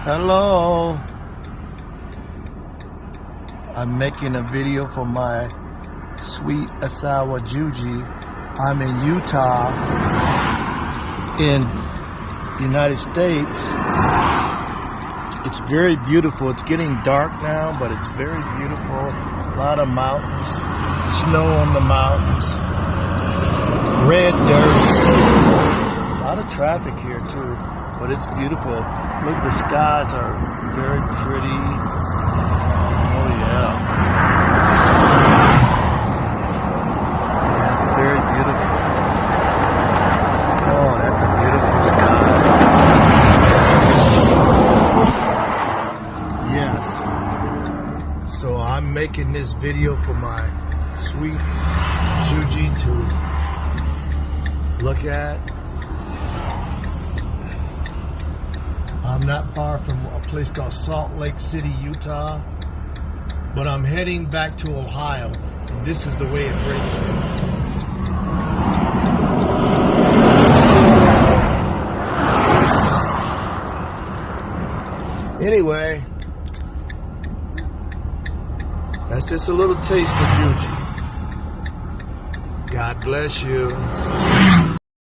Hello. I'm making a video for my sweet Asawa Juji. I'm in Utah, in the United States. It's very beautiful. It's getting dark now, but it's very beautiful. A lot of mountains, snow on the mountains, red dirt. A lot of traffic here too, but it's beautiful. Look, the skies are very pretty. Oh yeah. Yeah, it's very beautiful. Oh, that's a beautiful sky. Yes. So I'm making this video for my sweet Juji to look at. I'm not far from a place called Salt Lake City, Utah, but I'm heading back to Ohio, and this is the way it breaks me. Anyway, that's just a little taste for Juji. God bless you.